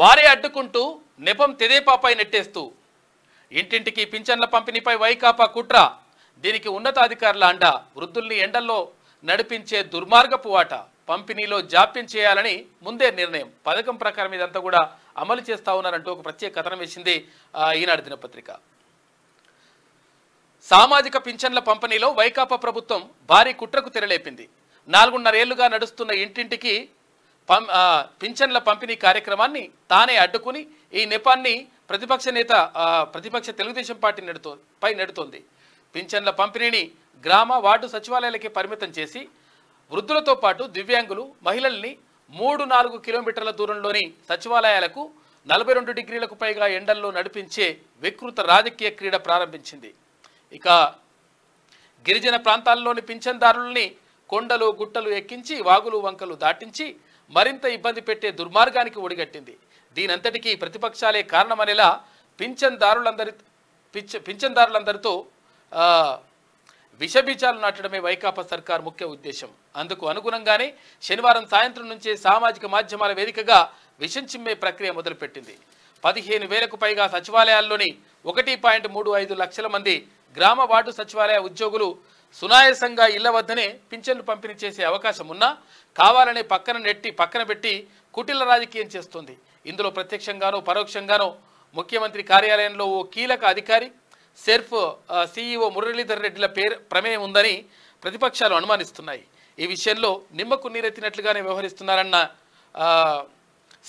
వారే అడ్డుకుంటూ నెపం తెదేపాపై నెట్టేస్తూ ఇంటింటికి పింఛన్ల పంపిణీపై వైకాపా కుట్ర. దీనికి ఉన్నతాధికారుల అండ. వృద్ధుల్ని ఎండల్లో నడిపించే దుర్మార్గపు వాట. పంపిణీలో జాప్యం చేయాలని ముందే నిర్ణయం. పథకం ప్రకారం ఇదంతా కూడా అమలు చేస్తా ఉన్నారంటూ ఒక ప్రత్యేక కథనం వేసింది ఈనాడు దినపత్రిక. సామాజిక పింఛన్ల పంపిణీలో వైకాపా ప్రభుత్వం భారీ కుట్రకు తెరలేపింది. 4.5 ఏళ్లుగా నడుస్తున్న ఇంటింటికి పింఛన్ల పంపిణీ కార్యక్రమాన్ని తానే అడ్డుకుని ఈ నెపాన్ని ప్రతిపక్ష తెలుగుదేశం పార్టీ నెడుతోంది. పింఛన్ల పంపిణీని గ్రామ వార్డు సచివాలయాలకే పరిమితం చేసి వృద్ధులతో పాటు దివ్యాంగులు మహిళల్ని 3-4 కిలోమీటర్ల దూరంలోని సచివాలయాలకు 42 డిగ్రీలకు పైగా ఎండల్లో నడిపించే వికృత రాజకీయ క్రీడ ప్రారంభించింది. ఇక గిరిజన ప్రాంతాల్లోని పింఛన్దారుల్ని కొండలు గుట్టలు ఎక్కించి వాగులు వంకలు దాటించి మరింత ఇబ్బంది పెట్టే దుర్మార్గానికి ఒడిగట్టింది. దీనంతటికీ ప్రతిపక్షాలే కారణమనేలా పింఛన్దారులందరితో విషబీజాలు నాటడమే వైకాపా సర్కార్ ముఖ్య ఉద్దేశం. అందుకు అనుగుణంగానే శనివారం సాయంత్రం నుంచే సామాజిక మాధ్యమాల వేదికగా విషం చిమ్మే ప్రక్రియ మొదలుపెట్టింది. 15,000కు పైగా సచివాలయాల్లోని 1.35 లక్షల మంది గ్రామ వార్డు సచివాలయ ఉద్యోగులు సునాయాసంగా ఇళ్ల వద్దనే పింఛన్లు పంపిణీ చేసే అవకాశం ఉన్నా కావాలనే పక్కన పెట్టి కుటిల రాజకీయం చేస్తుంది. ఇందులో ప్రత్యక్షంగానో పరోక్షంగానో ముఖ్యమంత్రి కార్యాలయంలో ఓ కీలక అధికారి సెర్ఫ్ CEO మురళీధర్ రెడ్డిల ప్రమేయం ఉందని ప్రతిపక్షాలు అనుమానిస్తున్నాయి. ఈ విషయంలో నిమ్మకు నీరెత్తినట్లుగానే వ్యవహరిస్తున్నారన్న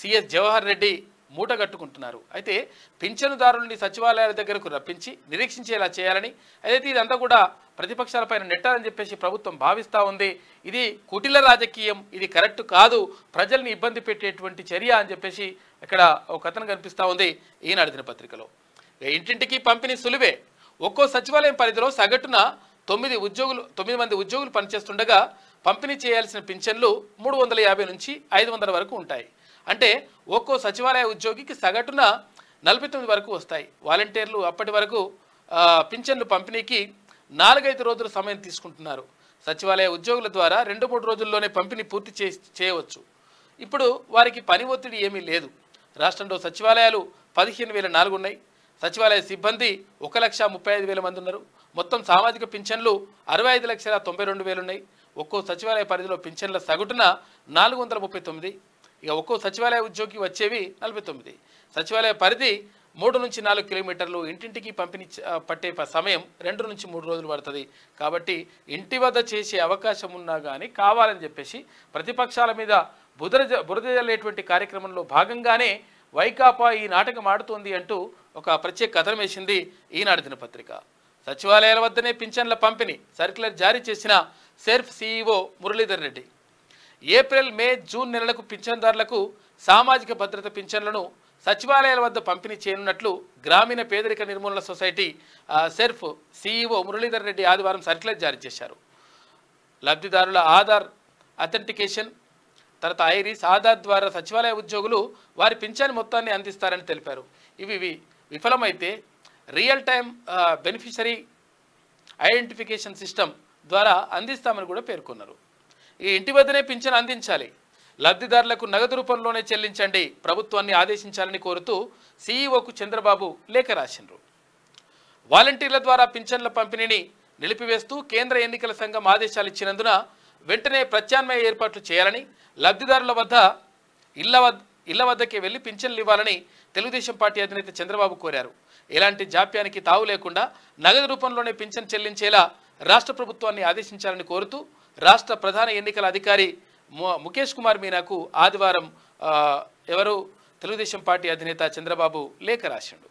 CS జవహర్ రెడ్డి మూటగట్టుకుంటున్నారు. అయితే పింఛనుదారుల్ని సచివాలయాల దగ్గరకు రప్పించి నిరీక్షించేలా చేయాలని, అయితే ఇదంతా కూడా ప్రతిపక్షాలపైన నెట్టాలని చెప్పేసి ప్రభుత్వం భావిస్తూ ఉంది. ఇది కుటిల రాజకీయం, ఇది కరెక్ట్ కాదు, ప్రజల్ని ఇబ్బంది పెట్టేటువంటి చర్య అని చెప్పేసి ఇక్కడ ఒక కథనం కనిపిస్తూ ఉంది ఈనాడు దినపత్రికలో. ఇంటింటికి పంపిణీ సులువే. ఒక్కో సచివాలయం పరిధిలో సగటున 9 మంది ఉద్యోగులు పనిచేస్తుండగా పంపిణీ చేయాల్సిన పింఛన్లు 350 నుంచి 500 వరకు ఉంటాయి. అంటే ఒక్కో సచివాలయ ఉద్యోగికి సగటున 49 వరకు వస్తాయి. వాలంటీర్లు అప్పటి వరకు పింఛన్లు పంపిణీకి 4-5 రోజుల సమయం తీసుకుంటున్నారు. సచివాలయ ఉద్యోగుల ద్వారా 2-3 రోజుల్లోనే పంపిణీ పూర్తి చేయవచ్చు. ఇప్పుడు వారికి పని ఒత్తిడి ఏమీ లేదు. రాష్ట్రంలో సచివాలయాలు 15,004 ఉన్నాయి. సచివాలయ సిబ్బంది 1,35,000 మంది ఉన్నారు. మొత్తం సామాజిక పింఛన్లు 65,92,000 ఉన్నాయి. ఒక్కో సచివాలయ పరిధిలో పింఛన్ల సగటున 439. ఇక ఒక్కో సచివాలయ ఉద్యోగి వచ్చేవి 49. సచివాలయ పరిధి 3 నుంచి 4 కిలోమీటర్లు. ఇంటింటికి పంపిణీ పట్టే సమయం 2 నుంచి 3 రోజులు పడుతుంది. కాబట్టి ఇంటి వద్ద చేసే అవకాశం ఉన్నా కానీ కావాలని చెప్పేసి ప్రతిపక్షాల మీద బురద జల్లేటువంటి కార్యక్రమంలో భాగంగానే వైకాపా ఈ నాటకం ఆడుతోంది అంటూ ఒక ప్రత్యేక కథనం వేసింది ఈనాడు దినపత్రిక. సచివాలయాల వద్దనే పింఛన్ల పంపిణీ సర్క్యులర్ జారీ చేసిన సెర్ఫ్ CEO మురళీధర్ రెడ్డి ఏప్రిల్, మే, జూన్ నెలలకు పింఛన్దారులకు సామాజిక భద్రత పింఛన్లను సచివాలయాల వద్ద పంపిణీ చేయనున్నట్లు గ్రామీణ పేదరిక నిర్మూలన సొసైటీ సెర్ఫ్ CEO మురళీధర్ రెడ్డి ఆదివారం సర్క్యులర్ జారీ చేశారు. లబ్ధిదారుల ఆధార్ అథెంటికేషన్ తర్వాత ఐరిస్ ఆధార్ ద్వారా సచివాలయ ఉద్యోగులు వారి పింఛన్ మొత్తాన్ని అందిస్తారని తెలిపారు. ఇవి విఫలమైతే real time beneficiary identification system ద్వారా అందిస్తామని కూడా పేర్కొన్నారు. ఈ ఇంటి వద్దనే పింఛన్ అందించాలి, లబ్ధిదారులకు నగదు రూపంలోనే చెల్లించండి, ప్రభుత్వాన్ని ఆదేశించాలని కోరుతూ CEOకు చంద్రబాబు లేఖ రాసిండ్రు. వాలంటీర్ల ద్వారా పింఛన్ల పంపిణీని నిలిపివేస్తూ కేంద్ర ఎన్నికల సంఘం ఆదేశాలు ఇచ్చినందున వెంటనే ప్రత్యామ్నాయ ఏర్పాట్లు చేయాలని, లబ్ధిదారుల ఇళ్ల వద్దకే వెళ్లి పింఛన్లు ఇవ్వాలని తెలుగుదేశం పార్టీ అధినేత చంద్రబాబు కోరారు. ఎలాంటి జాప్యానికి తావు లేకుండా నగదు రూపంలోనే పింఛన్ చెల్లించేలా రాష్ట్ర ప్రభుత్వాన్ని ఆదేశించాలని కోరుతూ రాష్ట్ర ప్రధాన ఎన్నికల అధికారి ముఖేష్ కుమార్ మీనాకు ఆదివారం తెలుగుదేశం పార్టీ అధినేత చంద్రబాబు లేఖ రాశాడు.